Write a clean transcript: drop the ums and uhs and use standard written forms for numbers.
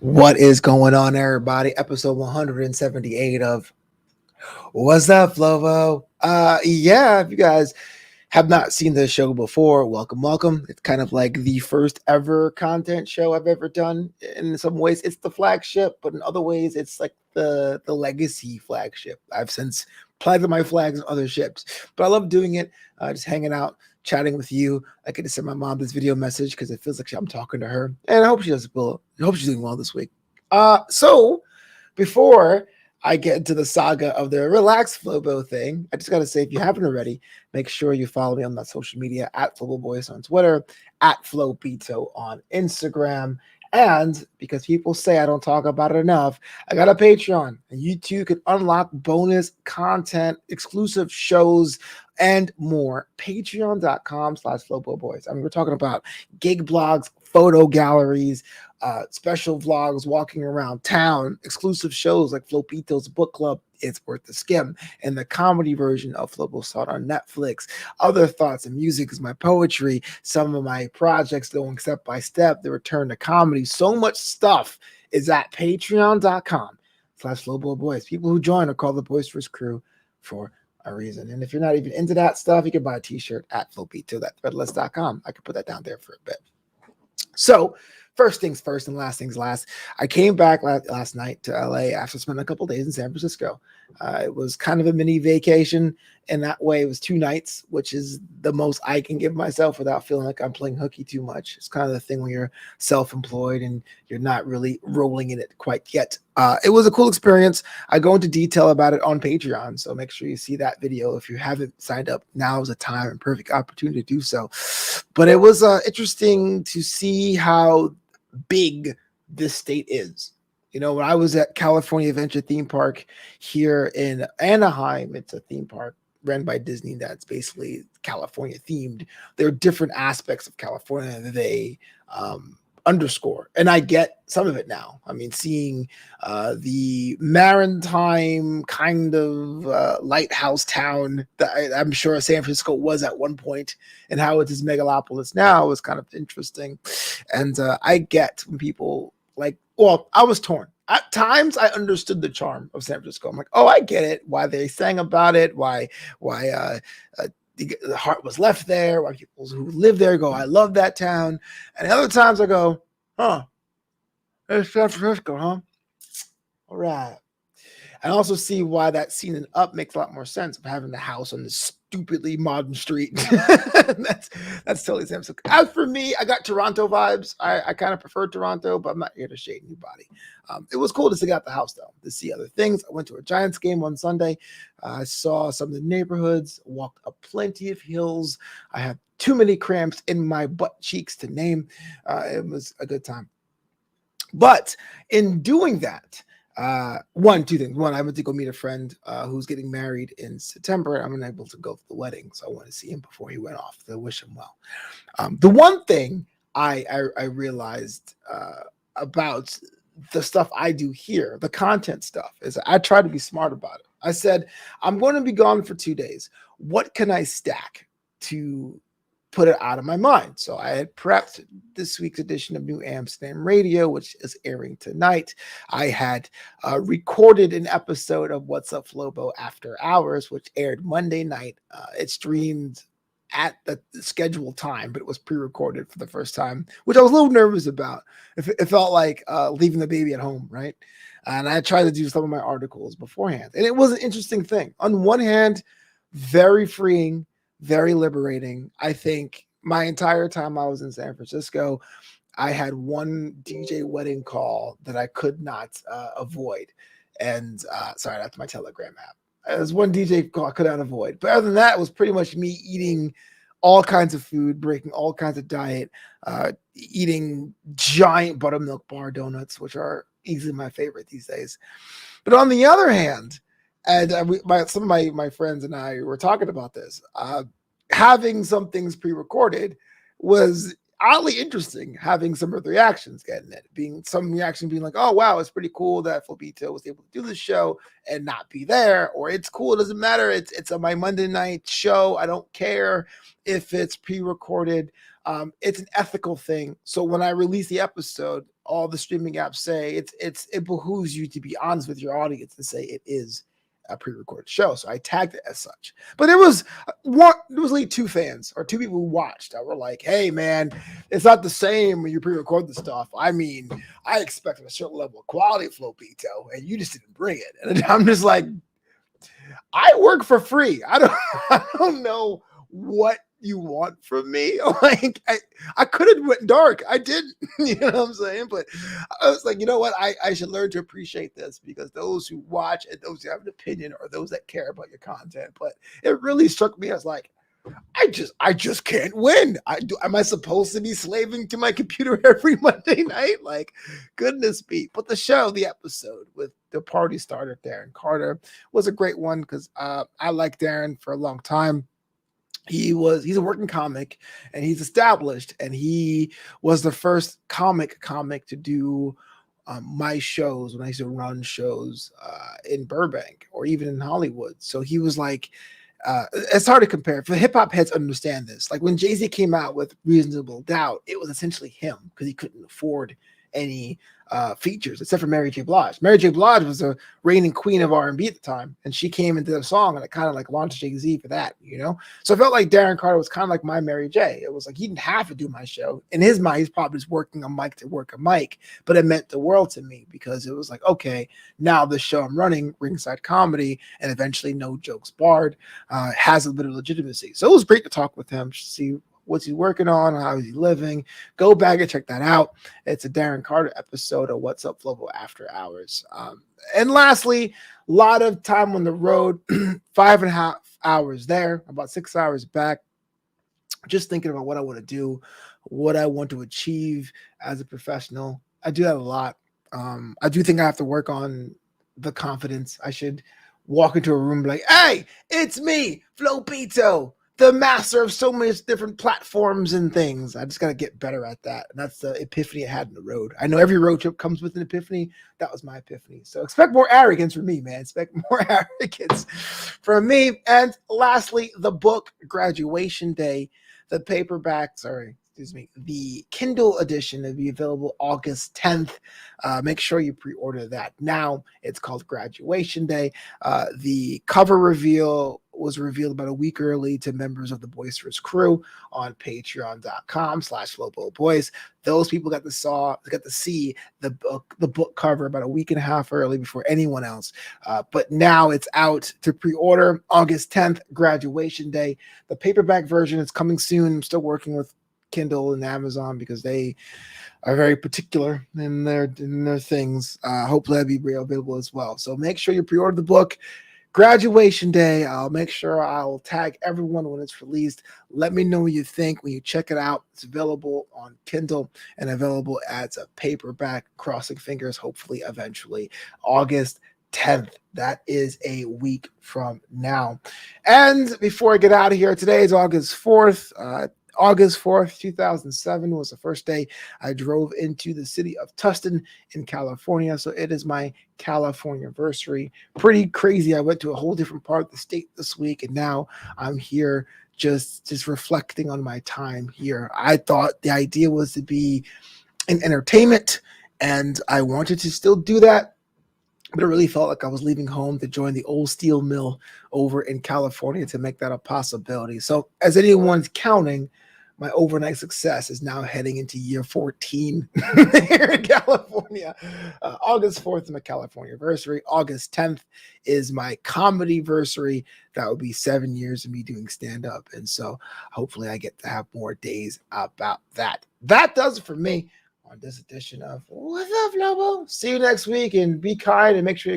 What is going on, everybody? Episode 178 of Wassup Flobo. Yeah, if you guys have not seen this show before, welcome. It's kind of like the first ever content show I've ever done. In some ways, it's the flagship, but in other ways, it's like the legacy flagship. I've since planted my flags on other ships, but I love doing it. Just hanging out, chatting with you. I get to send my mom this video message because it feels like I'm talking to her, and I hope she does well. I hope she's doing well this week. So before I get into the saga of the Relax Flobo thing, I just got to say, if you haven't already, make sure you follow me on that social media at Flobo Boys on Twitter, at Flobito on Instagram. And because people say I don't talk about it enough, I got a Patreon, and you too can unlock bonus content, exclusive shows, and more. Patreon.com/Flobo Boys. I mean, we're talking about gig blogs, photo galleries, special vlogs, walking around town, exclusive shows like Flopito's Book Club, It's Worth the Skim, and the comedy version of Flobo Saw on Netflix. Other thoughts and music is my poetry, some of my projects going step by step, the return to comedy. So much stuff is at patreon.com/Flobo Boys. People who join are called the Boisterous Crew for a reason. And if you're not even into that stuff, you can buy a t-shirt at Flopito, that's threadless.com. I could put that down there for a bit. So first things first and last things last. I came back last night to LA after spending a couple days in San Francisco. It was kind of a mini vacation in that way. It was 2 nights, which is the most I can give myself without feeling like I'm playing hooky too much. It's kind of the thing when you're self-employed and you're not really rolling in it quite yet. It was a cool experience. I go into detail about it on Patreon, so make sure you see that video. If you haven't signed up, now is a time and perfect opportunity to do so. But it was interesting to see how big this state is. You know, when I was at California Adventure Theme Park here in Anaheim, it's a theme park run by Disney that's basically California themed. There are different aspects of California that they underscore, and I get some of it now. I mean, seeing the maritime kind of lighthouse town that I'm sure San Francisco was at one point, and how it's this megalopolis now is kind of interesting. And I get when people like, well, I was torn. At times, I understood the charm of San Francisco. I'm like, oh, I get it. Why they sang about it. Why the heart was left there. Why people who live there go, I love that town. And other times I go, huh, it's San Francisco, huh? All right. I also see why that scene in Up makes a lot more sense of having the house on this stupidly modern street. that's totally San Francisco. As for me, I got Toronto vibes. I kind of prefer Toronto, but I'm not here to shade anybody. It was cool to stick out the house, though, to see other things. I went to a Giants game on Sunday. I saw some of the neighborhoods, walked up plenty of hills. I had too many cramps in my butt cheeks to name. It was a good time. But in doing that, two things. One, I went to go meet a friend who's getting married in September. I'm unable to go to the wedding, so I want to see him before he went off to wish him well. The one thing I realized about the stuff I do here, the content stuff, is I try to be smart about it. I said, I'm going to be gone for 2 days. What can I stack to put it out of my mind? So I had prepped this week's edition of New Amsterdam Radio, which is airing tonight. I had recorded an episode of Wassup Flobo After Hours, which aired Monday night. It streamed at the scheduled time, but it was pre-recorded for the first time, which I was a little nervous about. It felt like leaving the baby at home, right? And I tried to do some of my articles beforehand. And it was an interesting thing. On one hand, very freeing, very liberating. I think my entire time I was in San Francisco, I had one DJ wedding call that I could not avoid. And sorry, that's my Telegram app. There's one DJ call I could not avoid. But other than that, it was pretty much me eating all kinds of food, breaking all kinds of diet, eating giant buttermilk bar donuts, which are easily my favorite these days. But on the other hand, and some of my friends and I were talking about this, having some things pre-recorded was oddly interesting. Having some of the reactions, getting it, some reaction being like, oh wow, it's pretty cool that Flopito was able to do this show and not be there, or it's cool, it doesn't matter, it's on my Monday night show, I don't care if it's pre-recorded. It's an ethical thing. So when I release the episode, all the streaming apps say. It behooves you to be honest with your audience and say it is a pre-recorded show. So I tagged it as such. But there was like two fans or two people who watched that were like, hey man, it's not the same when you pre-record the stuff. I mean, I expected a certain level of quality, Flopito, and you just didn't bring it. And I'm just like, I work for free. I don't know what you want from me. Like I could have went dark. I didn't, you know what I'm saying? But I was like, you know what? I should learn to appreciate this, because those who watch and those who have an opinion are those that care about your content. But it really struck me as like, I just can't win. Am I supposed to be slaving to my computer every Monday night? Like, goodness me. But the episode with the party starter, Darren Carter, was a great one, because I liked Darren for a long time. He's a working comic, and he's established, and he was the first comic to do my shows when I used to run shows in Burbank or even in Hollywood. So he was like, it's hard to compare. For hip hop heads understand this. Like when Jay-Z came out with Reasonable Doubt, it was essentially him, because he couldn't afford any features except for Mary J. Blige. Mary J. Blige was the reigning queen of R&B at the time, and she came into the song, and it kind of like launched Jay-Z for that, you know? So I felt like Darren Carter was kind of like my Mary J. It was like he didn't have to do my show. In his mind, he's probably just working a mic to work a mic, but it meant the world to me, because it was like, okay, now the show I'm running, Ringside Comedy, and eventually No Jokes Barred, has a bit of legitimacy. So it was great to talk with him, see what's he working on, how is he living. Go back and check that out. It's a Darren Carter episode of Wassup Flobo After Hours. And lastly, a lot of time on the road, 5.5 hours there, about 6 hours back, just thinking about what I want to do, what I want to achieve as a professional. I do that a lot. I do think I have to work on the confidence. I should walk into a room and be like, hey, it's me, Flopito, the master of so many different platforms and things. I just got to get better at that. And that's the epiphany I had on the road. I know every road trip comes with an epiphany. That was my epiphany. So expect more arrogance from me, man. Expect more arrogance from me. And lastly, the book Graduation Day, the Kindle edition will be available August 10th. Make sure you pre-order that now. It's called Graduation Day. The cover reveal was revealed about a week early to members of the Boisterous crew on patreon.com/FloboBoys. Those people got to see the book cover about a week and a half early before anyone else. But now it's out to pre-order August 10th, Graduation Day. The paperback version is coming soon. I'm still working with Kindle and Amazon because they are very particular in their things. Hopefully that'll be available as well. So make sure you pre-order the book. Graduation Day. I'll make sure I'll tag everyone when it's released. Let me know what you think when you check it out. It's available on Kindle and available as a paperback. Crossing fingers, hopefully eventually August 10th. That is a week from now. And before I get out of here, today is August 4th. August 4th, 2007 was the first day I drove into the city of Tustin in California. So it is my California anniversary. Pretty crazy. I went to a whole different part of the state this week, and now I'm here just reflecting on my time here. I thought the idea was to be in entertainment, and I wanted to still do that. But it really felt like I was leaving home to join the old steel mill over in California to make that a possibility. So as anyone's counting, my overnight success is now heading into year 14 here in California. August 4th is my California anniversary. August 10th is my comedy anniversary. That would be 7 years of me doing stand-up. And so hopefully I get to have more days about that. That does it for me on this edition of What's Up, Flobo? See you next week, and be kind and make sure you